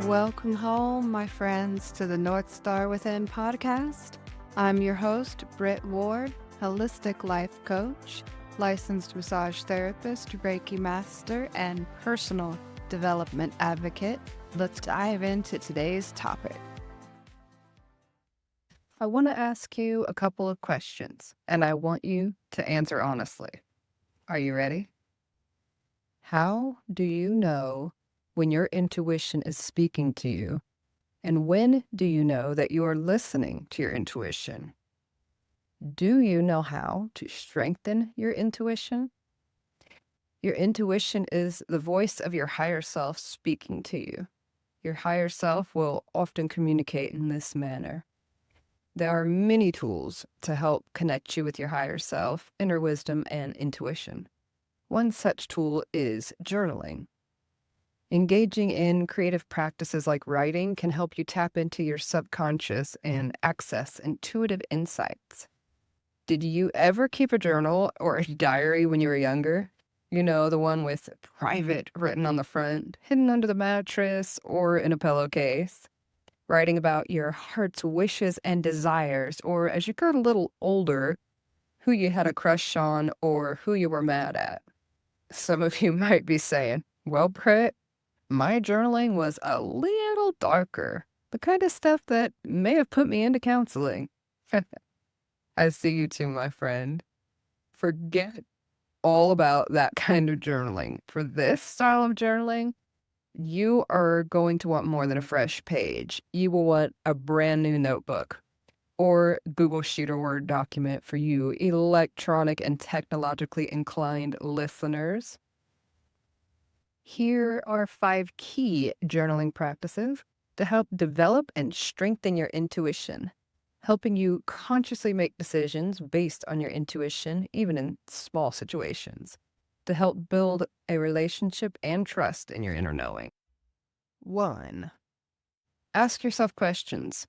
Welcome home, my friends, to the North Star Within podcast. I'm your host, Britt Ward, holistic life coach, licensed massage therapist, Reiki master, and personal development advocate. Let's dive into today's topic. I want to ask you a couple of questions, and I want you to answer honestly. Are you ready? How do you know when your intuition is speaking to you? And when do you know that you are listening to your intuition? Do you know how to strengthen your intuition? Your intuition is the voice of your higher self speaking to you. Your higher self will often communicate in this manner. There are many tools to help connect you with your higher self, inner wisdom, and intuition. One such tool is journaling. Engaging in creative practices like writing can help you tap into your subconscious and access intuitive insights. Did you ever keep a journal or a diary when you were younger? You know, the one with private written on the front, hidden under the mattress, or in a pillowcase. Writing about your heart's wishes and desires, or as you got a little older, who you had a crush on or who you were mad at. Some of you might be saying, well, Britt, my journaling was a little darker, the kind of stuff that may have put me into counseling. I see you too, my friend. Forget all about that kind of journaling. For this style of journaling, you are going to want more than a fresh page. You will want a brand new notebook or Google Sheet or Word document for you electronic and technologically inclined listeners. Here are 5 key journaling practices to help develop and strengthen your intuition, helping you consciously make decisions based on your intuition, even in small situations, to help build a relationship and trust in your inner knowing. 1. Ask yourself questions.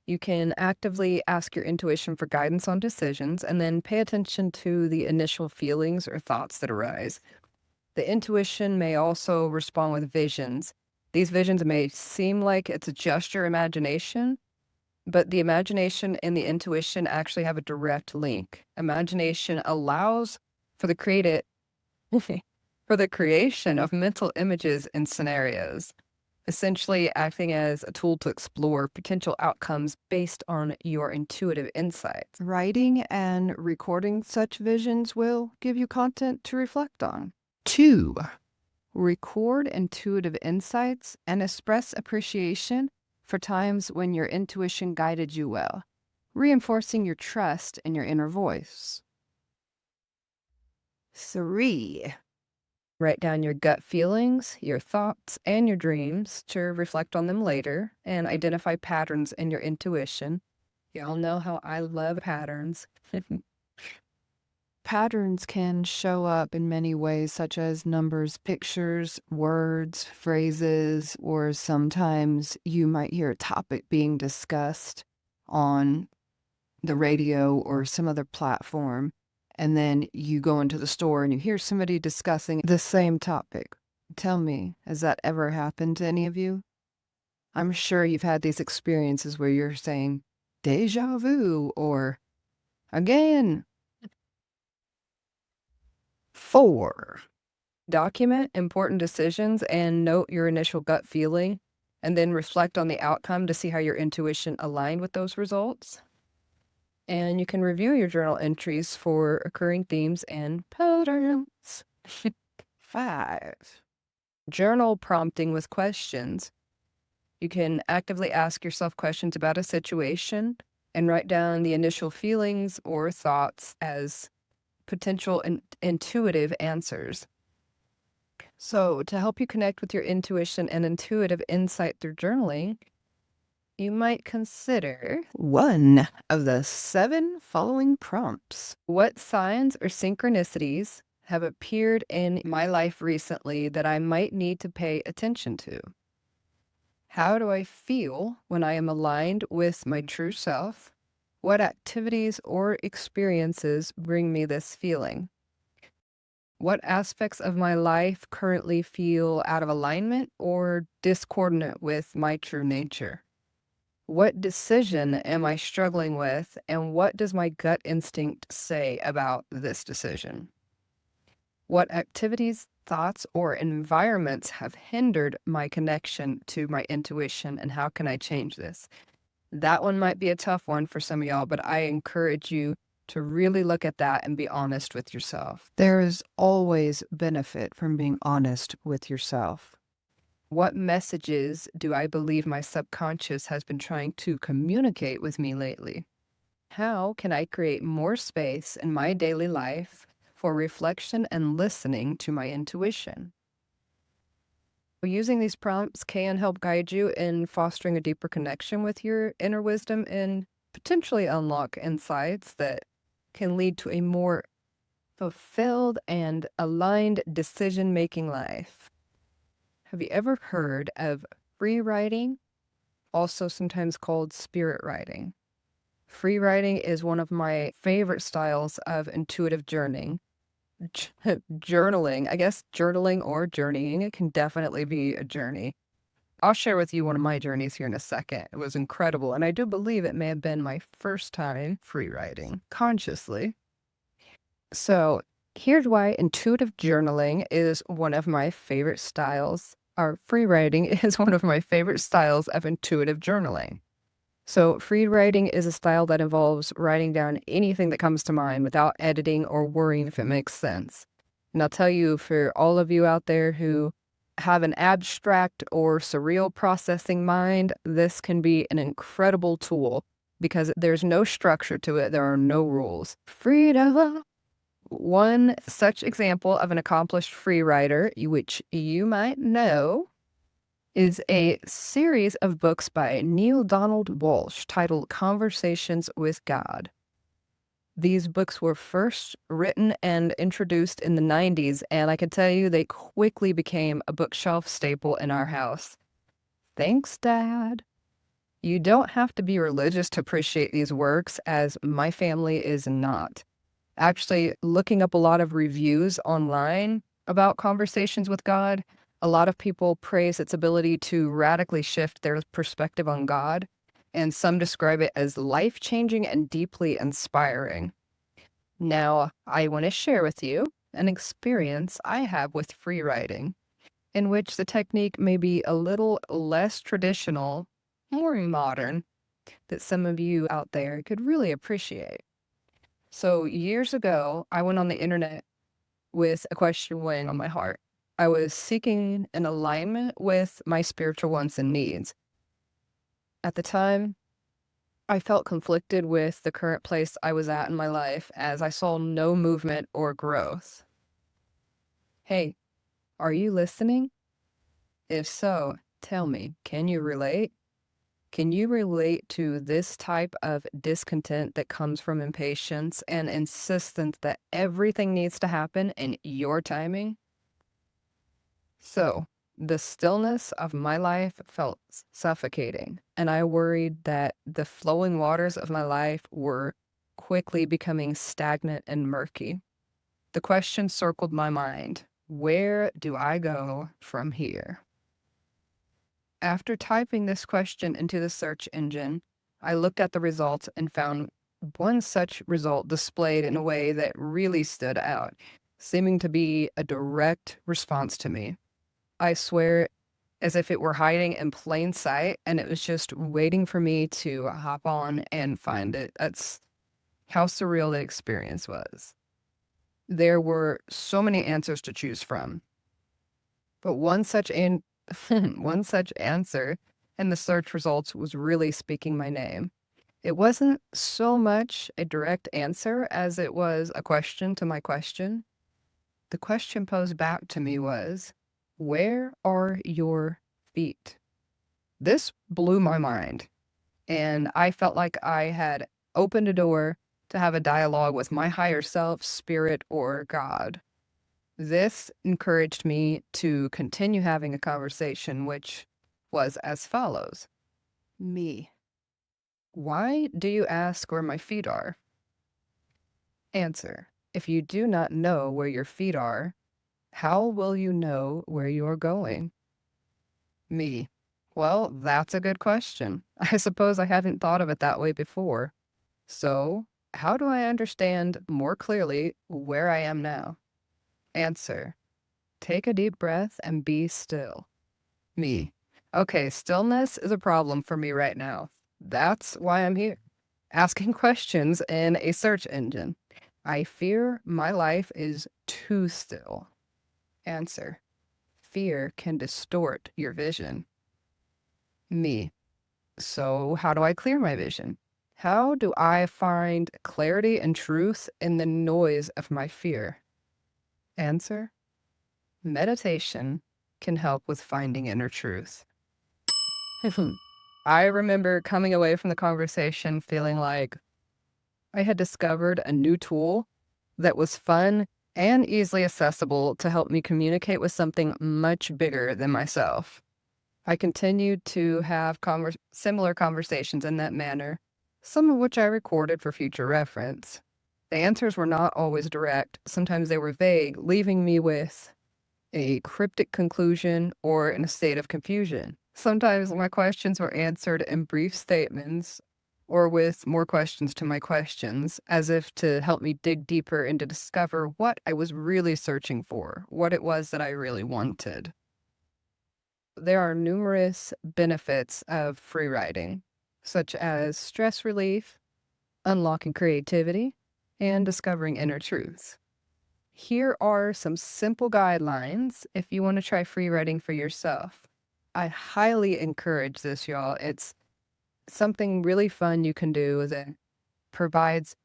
You can actively ask your intuition for guidance on decisions and then pay attention to the initial feelings or thoughts that arise. The intuition may also respond with visions. These visions may seem like it's just your imagination, but the imagination and the intuition actually have a direct link. Imagination allows for the for the creation of mental images and scenarios, essentially acting as a tool to explore potential outcomes based on your intuitive insights. Writing and recording such visions will give you content to reflect on. 2. Record intuitive insights and express appreciation for times when your intuition guided you well, reinforcing your trust in your inner voice. 3. Write down your gut feelings, your thoughts, and your dreams to reflect on them later and identify patterns in your intuition. Y'all know how I love patterns. Patterns can show up in many ways, such as numbers, pictures, words, phrases, or sometimes you might hear a topic being discussed on the radio or some other platform, and then you go into the store and you hear somebody discussing the same topic. Tell me, has that ever happened to any of you? I'm sure you've had these experiences where you're saying, deja vu, or again. 4. Document important decisions and note your initial gut feeling, and then reflect on the outcome to see how your intuition aligned with those results. And you can review your journal entries for occurring themes and patterns. 5. Journal prompting with questions. You can actively ask yourself questions about a situation and write down the initial feelings or thoughts as potential intuitive answers. So, to help you connect with your intuition and intuitive insight through journaling, you might consider one of the 7 following prompts. What signs or synchronicities have appeared in my life recently that I might need to pay attention to? How do I feel when I am aligned with my true self? What activities or experiences bring me this feeling? What aspects of my life currently feel out of alignment or discordant with my true nature? What decision am I struggling with, and what does my gut instinct say about this decision? What activities, thoughts, or environments have hindered my connection to my intuition, and how can I change this? That one might be a tough one for some of y'all, but I encourage you to really look at that and be honest with yourself. There is always benefit from being honest with yourself. What messages do I believe my subconscious has been trying to communicate with me lately? How can I create more space in my daily life for reflection and listening to my intuition? Using these prompts can help guide you in fostering a deeper connection with your inner wisdom and potentially unlock insights that can lead to a more fulfilled and aligned decision making life. Have you ever heard of free writing, also sometimes called spirit writing? Free writing is one of my favorite styles of intuitive journaling. Journaling, I guess journaling or journeying, it can definitely be a journey. I'll share with you one of my journeys here in a second. It was incredible, and I do believe it may have been my first time free writing consciously. So, here's why intuitive journaling is one of my favorite styles, or free writing is one of my favorite styles of intuitive journaling. So, free writing is a style that involves writing down anything that comes to mind without editing or worrying if it makes sense. And I'll tell you, for all of you out there who have an abstract or surreal processing mind, this can be an incredible tool because there's no structure to it, there are no rules. Freedom. One such example of an accomplished free writer, which you might know, is a series of books by Neil Donald Walsh titled Conversations with God. These books were first written and introduced in the 90s, and I can tell you they quickly became a bookshelf staple in our house. Thanks, Dad. You don't have to be religious to appreciate these works, as my family is not. Actually, looking up a lot of reviews online about Conversations with God, a lot of people praise its ability to radically shift their perspective on God, and some describe it as life-changing and deeply inspiring. Now, I want to share with you an experience I have with free writing, in which the technique may be a little less traditional, more modern, that some of you out there could really appreciate. So years ago, I went on the internet with a question weighing on my heart. I was seeking an alignment with my spiritual wants and needs. At the time, I felt conflicted with the current place I was at in my life as I saw no movement or growth. Hey, are you listening? If so, tell me, can you relate? Can you relate to this type of discontent that comes from impatience and insistence that everything needs to happen in your timing? So, the stillness of my life felt suffocating, and I worried that the flowing waters of my life were quickly becoming stagnant and murky. The question circled my mind: where do I go from here? After typing this question into the search engine, I looked at the results and found one such result displayed in a way that really stood out, seeming to be a direct response to me. I swear, as if it were hiding in plain sight and it was just waiting for me to hop on and find it. That's how surreal the experience was. There were so many answers to choose from, but one such answer in the search results was really speaking my name. It wasn't so much a direct answer as it was a question to my question. The question posed back to me was, where are your feet? This blew my mind, and I felt like I had opened a door to have a dialogue with my higher self, spirit, or God. This encouraged me to continue having a conversation, which was as follows. Me. Why do you ask where my feet are? Answer. If you do not know where your feet are, How will you know where you are going? Me. Well, that's a good question. I suppose I hadn't thought of it that way before. So, how do I understand more clearly where I am now? Answer. Take a deep breath and be still. Me. Okay, stillness is a problem for me right now. That's why I'm here, asking questions in a search engine. I fear my life is too still. Answer. Fear can distort your vision. Me. So, how do I clear my vision? How do I find clarity and truth in the noise of my fear? Answer. Meditation can help with finding inner truth. I remember coming away from the conversation feeling like I had discovered a new tool that was fun and easily accessible to help me communicate with something much bigger than myself. I continued to have similar conversations in that manner, some of which I recorded for future reference. The answers were not always direct. Sometimes they were vague, leaving me with a cryptic conclusion or in a state of confusion. Sometimes my questions were answered in brief statements or with more questions to my questions, as if to help me dig deeper and to discover what I was really searching for, what it was that I really wanted. There are numerous benefits of free writing, such as stress relief, unlocking creativity, and discovering inner truths. Here are some simple guidelines if you want to try free writing for yourself. I highly encourage this, y'all. It's something really fun you can do that provides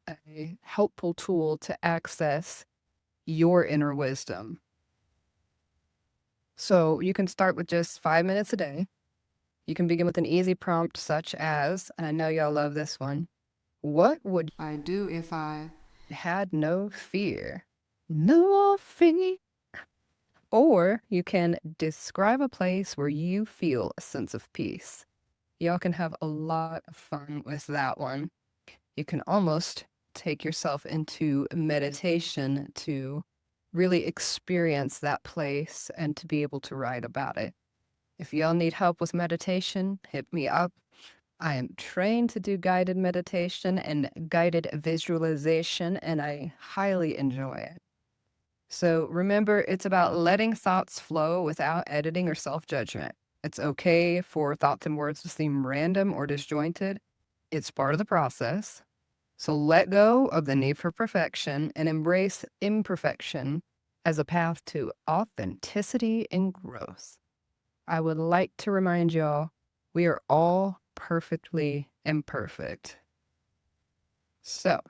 a helpful tool to access your inner wisdom. So you can start with just 5 minutes a day. You can begin with an easy prompt such as, and I know y'all love this one, what would I do if I had no fear? No fear. Or you can describe a place where you feel a sense of peace. Y'all can have a lot of fun with that one. You can almost take yourself into meditation to really experience that place and to be able to write about it. If y'all need help with meditation, hit me up. I am trained to do guided meditation and guided visualization, and I highly enjoy it. So remember, it's about letting thoughts flow without editing or self-judgment. It's okay for thoughts and words to seem random or disjointed. It's part of the process. So let go of the need for perfection and embrace imperfection as a path to authenticity and growth. I would like to remind y'all, we are all perfectly imperfect. So,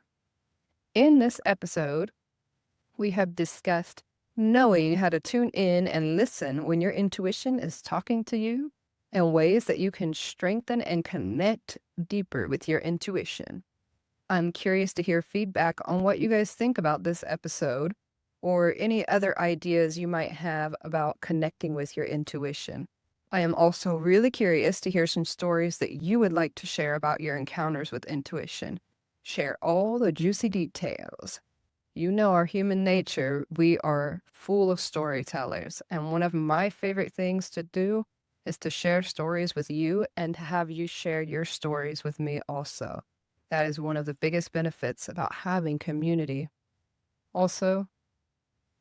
in this episode, we have discussed knowing how to tune in and listen when your intuition is talking to you and ways that you can strengthen and connect deeper with your intuition. I'm curious to hear feedback on what you guys think about this episode or any other ideas you might have about connecting with your intuition. I am also really curious to hear some stories that you would like to share about your encounters with intuition. Share all the juicy details. You know our human nature, we are full of storytellers, and one of my favorite things to do is to share stories with you and to have you share your stories with me also. That is one of the biggest benefits about having community. Also,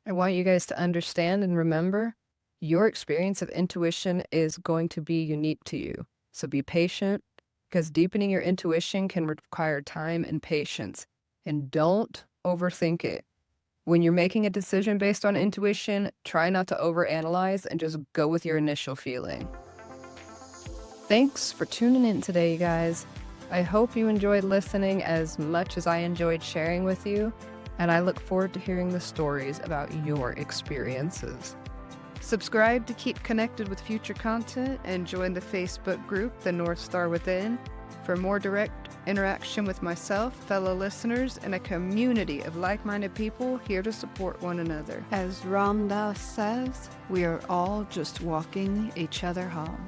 I want you guys to understand and remember your experience of intuition is going to be unique to you. So be patient, because deepening your intuition can require time and patience. And don't overthink it. When you're making a decision based on intuition, try not to overanalyze and just go with your initial feeling. Thanks for tuning in today, you guys. I hope you enjoyed listening as much as I enjoyed sharing with you, and I look forward to hearing the stories about your experiences. Subscribe to keep connected with future content and join the Facebook group, The North Star Within, for more direct interaction with myself, fellow listeners, and a community of like-minded people here to support one another. As Ram Dass says, we are all just walking each other home.